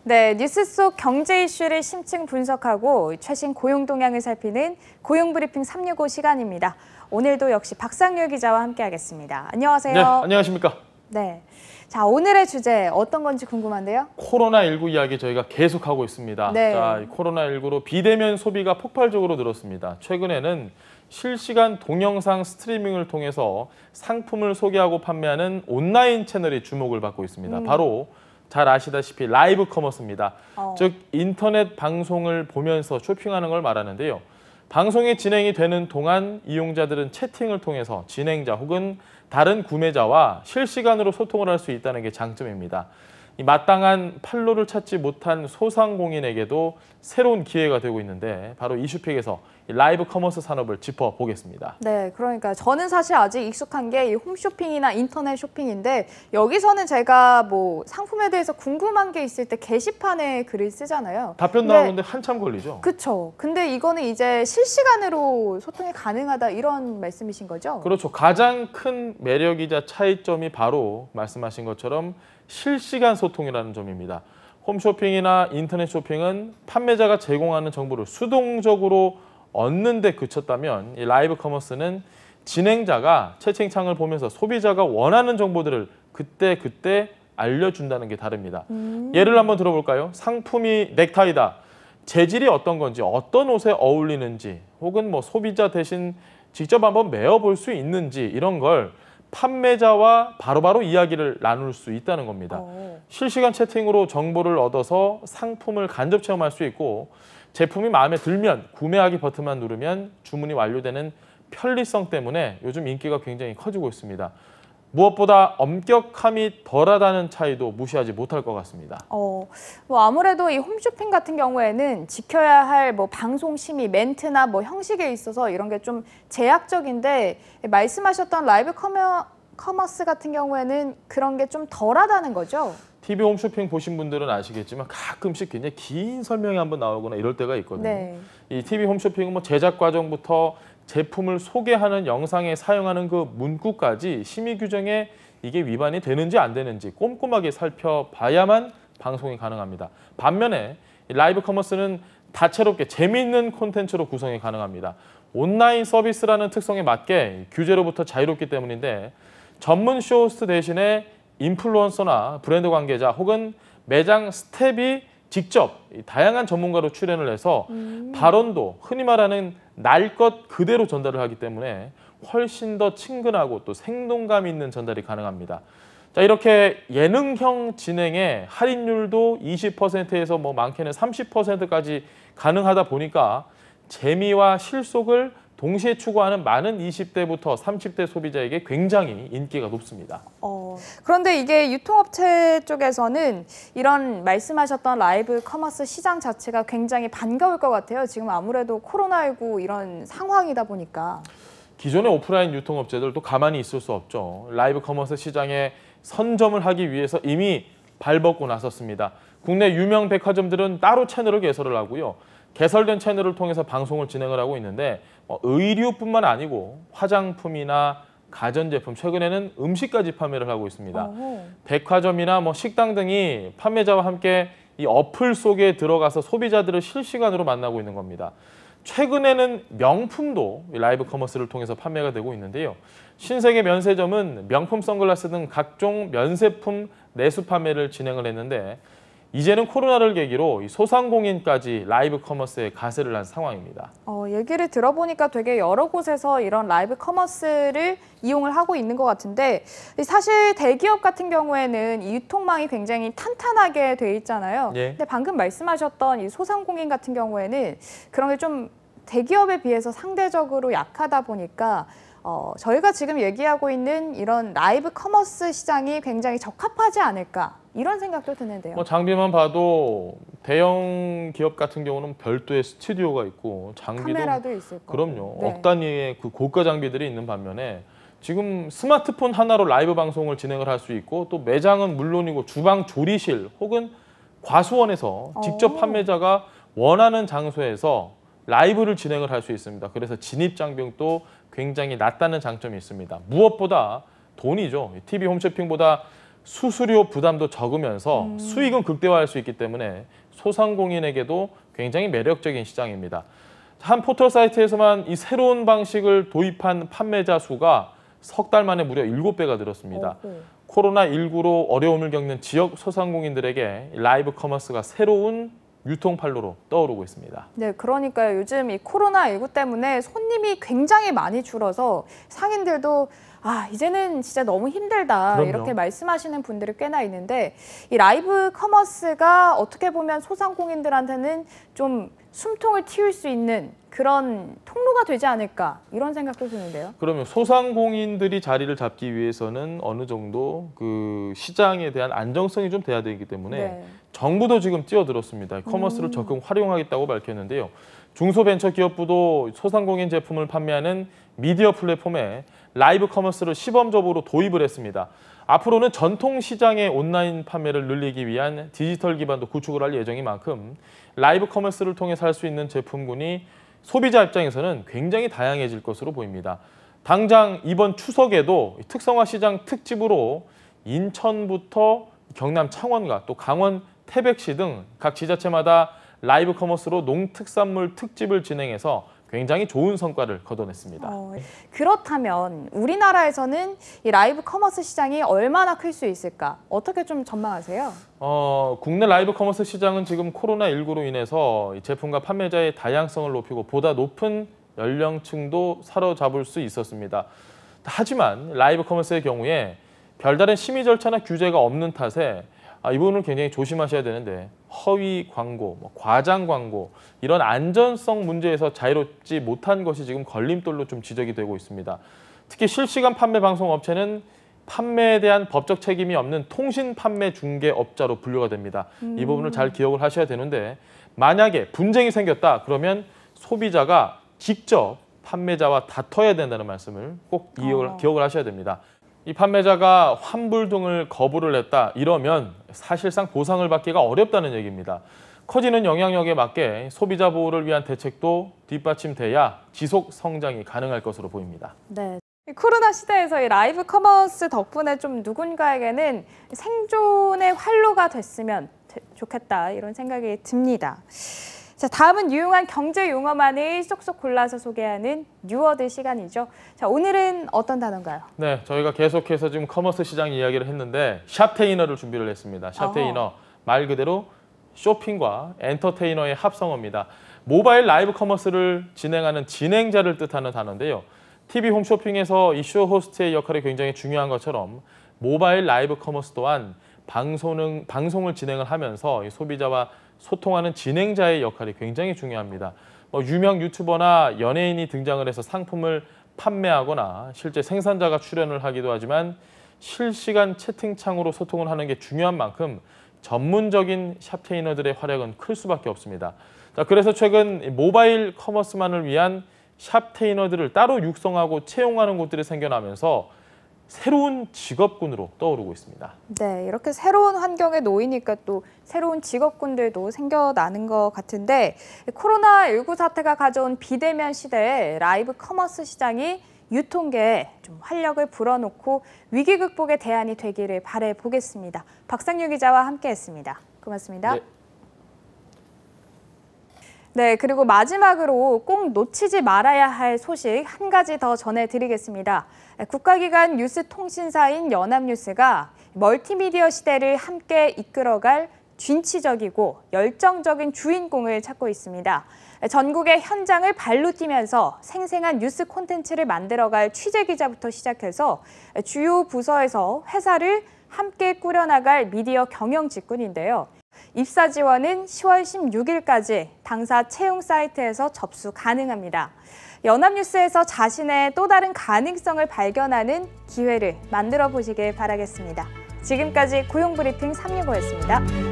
네, 뉴스 속 경제 이슈를 심층 분석하고 최신 고용 동향을 살피는 고용브리핑 365 시간입니다. 오늘도 역시 박상률 기자와 함께하겠습니다. 안녕하세요. 네, 안녕하십니까. 네, 자 오늘의 주제 어떤 건지 궁금한데요. 코로나19 이야기 저희가 계속하고 있습니다. 네. 자, 코로나19로 비대면 소비가 폭발적으로 늘었습니다. 최근에는 실시간 동영상 스트리밍을 통해서 상품을 소개하고 판매하는 온라인 채널이 주목을 받고 있습니다. 바로 잘 아시다시피 라이브 커머스입니다. 즉 인터넷 방송을 보면서 쇼핑하는 걸 말하는데요. 방송이 진행이 되는 동안 이용자들은 채팅을 통해서 진행자 혹은 다른 구매자와 실시간으로 소통을 할 수 있다는 게 장점입니다. 이 마땅한 판로를 찾지 못한 소상공인에게도 새로운 기회가 되고 있는데 바로 이슈픽에서 라이브 커머스 산업을 짚어보겠습니다. 네, 그러니까 저는 사실 아직 익숙한 게 이 홈쇼핑이나 인터넷 쇼핑인데 여기서는 제가 뭐 상품에 대해서 궁금한 게 있을 때 게시판에 글을 쓰잖아요. 답변 나오는데 한참 걸리죠? 그렇죠. 근데 이거는 이제 실시간으로 소통이 가능하다 이런 말씀이신 거죠? 그렇죠. 가장 큰 매력이자 차이점이 바로 말씀하신 것처럼 실시간 소통이라는 점입니다. 홈쇼핑이나 인터넷 쇼핑은 판매자가 제공하는 정보를 수동적으로 얻는 데 그쳤다면 이 라이브 커머스는 진행자가 채팅창을 보면서 소비자가 원하는 정보들을 그때 알려준다는 게 다릅니다. 예를 한번 들어볼까요? 상품이 넥타이다. 재질이 어떤 건지, 어떤 옷에 어울리는지, 혹은 뭐 소비자 대신 직접 한번 매어볼 수 있는지 이런 걸 판매자와 바로바로 이야기를 나눌 수 있다는 겁니다. 실시간 채팅으로 정보를 얻어서 상품을 간접 체험할 수 있고 제품이 마음에 들면 구매하기 버튼만 누르면 주문이 완료되는 편리성 때문에 요즘 인기가 굉장히 커지고 있습니다. 무엇보다 엄격함이 덜하다는 차이도 무시하지 못할 것 같습니다. 뭐 아무래도 이 홈쇼핑 같은 경우에는 지켜야 할 뭐 방송 심의, 멘트나 뭐 형식에 있어서 이런 게 좀 제약적인데 말씀하셨던 라이브 커머스 같은 경우에는 그런 게 좀 덜하다는 거죠? TV 홈쇼핑 보신 분들은 아시겠지만 가끔씩 굉장히 긴 설명이 한번 나오거나 이럴 때가 있거든요. 네. 이 TV 홈쇼핑은 뭐 제작 과정부터 제품을 소개하는 영상에 사용하는 그 문구까지 심의 규정에 이게 위반이 되는지 안 되는지 꼼꼼하게 살펴봐야만 방송이 가능합니다. 반면에 라이브 커머스는 다채롭게 재미있는 콘텐츠로 구성이 가능합니다. 온라인 서비스라는 특성에 맞게 규제로부터 자유롭기 때문인데 전문 쇼호스트 대신에 인플루언서나 브랜드 관계자 혹은 매장 스텝이 직접 다양한 전문가로 출연을 해서 발언도 흔히 말하는 날 것 그대로 전달을 하기 때문에 훨씬 더 친근하고 또 생동감 있는 전달이 가능합니다. 자, 이렇게 예능형 진행에 할인율도 20%에서 뭐 많게는 30%까지 가능하다 보니까 재미와 실속을 동시에 추구하는 많은 20대부터 30대 소비자에게 굉장히 인기가 높습니다. 그런데 이게 유통업체 쪽에서는 이런 말씀하셨던 라이브 커머스 시장 자체가 굉장히 반가울 것 같아요. 지금 아무래도 코로나19 이런 상황이다 보니까. 기존의 오프라인 유통업체들도 가만히 있을 수 없죠. 라이브 커머스 시장에 선점을 하기 위해서 이미 발벗고 나섰습니다. 국내 유명 백화점들은 따로 채널을 개설을 하고요. 개설된 채널을 통해서 방송을 진행을 하고 있는데 의류뿐만 아니고 화장품이나 가전제품, 최근에는 음식까지 판매를 하고 있습니다. 백화점이나 뭐 식당 등이 판매자와 함께 이 어플 속에 들어가서 소비자들을 실시간으로 만나고 있는 겁니다. 최근에는 명품도 라이브 커머스를 통해서 판매가 되고 있는데요. 신세계 면세점은 명품 선글라스 등 각종 면세품 내수 판매를 진행을 했는데 이제는 코로나를 계기로 소상공인까지 라이브 커머스에 가세를 한 상황입니다. 얘기를 들어보니까 되게 여러 곳에서 이런 라이브 커머스를 이용을 하고 있는 것 같은데 사실 대기업 같은 경우에는 이 유통망이 굉장히 탄탄하게 돼 있잖아요. 예. 근데 방금 말씀하셨던 이 소상공인 같은 경우에는 그런 게 좀 대기업에 비해서 상대적으로 약하다 보니까 저희가 지금 얘기하고 있는 이런 라이브 커머스 시장이 굉장히 적합하지 않을까 이런 생각도 드는데요. 장비만 봐도 대형 기업 같은 경우는 별도의 스튜디오가 있고 장비도 카메라도 있을 거고. 그럼요. 네. 억 단위의 그 고가 장비들이 있는 반면에 지금 스마트폰 하나로 라이브 방송을 진행을 할 수 있고 또 매장은 물론이고 주방 조리실 혹은 과수원에서 직접 판매자가 원하는 장소에서 라이브를 진행을 할 수 있습니다. 그래서 진입 장벽도 굉장히 낮다는 장점이 있습니다. 무엇보다 돈이죠. TV 홈쇼핑보다 수수료 부담도 적으면서 수익은 극대화할 수 있기 때문에 소상공인에게도 굉장히 매력적인 시장입니다. 한 포털 사이트에서만 이 새로운 방식을 도입한 판매자 수가 석 달 만에 무려 7배가 늘었습니다. 코로나19로 어려움을 겪는 지역 소상공인들에게 라이브 커머스가 새로운 유통팔로로 떠오르고 있습니다. 네, 그러니까요. 요즘 이 코로나19 때문에 손님이 굉장히 많이 줄어서 상인들도 이제는 진짜 너무 힘들다 그럼요. 이렇게 말씀하시는 분들이 꽤나 있는데 이 라이브 커머스가 어떻게 보면 소상공인들한테는 좀 숨통을 틔울 수 있는 그런 통로가 되지 않을까 이런 생각도 드는데요. 그러면 소상공인들이 자리를 잡기 위해서는 어느 정도 그 시장에 대한 안정성이 좀 돼야 되기 때문에 네. 정부도 지금 뛰어들었습니다. 커머스를 적극 활용하겠다고 밝혔는데요. 중소벤처기업부도 소상공인 제품을 판매하는 미디어 플랫폼에 라이브 커머스를 시범적으로 도입을 했습니다. 앞으로는 전통 시장의 온라인 판매를 늘리기 위한 디지털 기반도 구축을 할 예정인 만큼 라이브 커머스를 통해 살 수 있는 제품군이 소비자 입장에서는 굉장히 다양해질 것으로 보입니다. 당장 이번 추석에도 특성화 시장 특집으로 인천부터 경남 창원과 또 강원 태백시 등 각 지자체마다 라이브 커머스로 농특산물 특집을 진행해서 굉장히 좋은 성과를 거둬냈습니다. 그렇다면 우리나라에서는 이 라이브 커머스 시장이 얼마나 클 수 있을까? 어떻게 좀 전망하세요? 국내 라이브 커머스 시장은 지금 코로나19로 인해서 제품과 판매자의 다양성을 높이고 보다 높은 연령층도 사로잡을 수 있었습니다. 하지만 라이브 커머스의 경우에 별다른 심의 절차나 규제가 없는 탓에 이 부분을 굉장히 조심하셔야 되는데 허위 광고, 과장 광고 이런 안전성 문제에서 자유롭지 못한 것이 지금 걸림돌로 좀 지적이 되고 있습니다. 특히 실시간 판매 방송 업체는 판매에 대한 법적 책임이 없는 통신 판매 중개업자로 분류가 됩니다. 이 부분을 잘 기억을 하셔야 되는데 만약에 분쟁이 생겼다 그러면 소비자가 직접 판매자와 다퉈야 된다는 말씀을 꼭 기억을 하셔야 됩니다. 이 판매자가 환불 등을 거부를 했다 이러면 사실상 보상을 받기가 어렵다는 얘기입니다. 커지는 영향력에 맞게 소비자 보호를 위한 대책도 뒷받침돼야 지속 성장이 가능할 것으로 보입니다. 네. 코로나 시대에서 이 라이브 커머스 덕분에 좀 누군가에게는 생존의 활로가 됐으면 좋겠다 이런 생각이 듭니다. 자, 다음은 유용한 경제 용어만을 쏙쏙 골라서 소개하는 뉴워드 시간이죠. 자, 오늘은 어떤 단어인가요? 네, 저희가 계속해서 지금 커머스 시장 이야기를 했는데 샵테이너를 준비를 했습니다. 샵테이너 말 그대로 쇼핑과 엔터테이너의 합성어입니다. 모바일 라이브 커머스를 진행하는 진행자를 뜻하는 단어인데요. TV 홈쇼핑에서 이 쇼 호스트의 역할이 굉장히 중요한 것처럼 모바일 라이브 커머스 또한 방송을 진행을 하면서 이 소비자와 소통하는 진행자의 역할이 굉장히 중요합니다. 유명 유튜버나 연예인이 등장을 해서 상품을 판매하거나 실제 생산자가 출연을 하기도 하지만 실시간 채팅창으로 소통을 하는 게 중요한 만큼 전문적인 샵테이너들의 활약은 클 수밖에 없습니다. 자, 그래서 최근 모바일 커머스만을 위한 샵테이너들을 따로 육성하고 채용하는 곳들이 생겨나면서 새로운 직업군으로 떠오르고 있습니다. 네, 이렇게 새로운 환경에 놓이니까 또 새로운 직업군들도 생겨나는 것 같은데 코로나19 사태가 가져온 비대면 시대에 라이브 커머스 시장이 유통계에 좀 활력을 불어넣고 위기 극복의 대안이 되기를 바라보겠습니다. 박상유 기자와 함께했습니다. 고맙습니다. 네. 네, 그리고 마지막으로 꼭 놓치지 말아야 할 소식 한 가지 더 전해드리겠습니다. 국가기관 뉴스통신사인 연합뉴스가 멀티미디어 시대를 함께 이끌어갈 진취적이고 열정적인 주인공을 찾고 있습니다. 전국의 현장을 발로 뛰면서 생생한 뉴스 콘텐츠를 만들어갈 취재기자부터 시작해서 주요 부서에서 회사를 함께 꾸려나갈 미디어 경영 직군인데요. 입사 지원은 10월 16일까지 당사 채용 사이트에서 접수 가능합니다. 연합뉴스에서 자신의 또 다른 가능성을 발견하는 기회를 만들어 보시길 바라겠습니다. 지금까지 고용브리핑 365였습니다.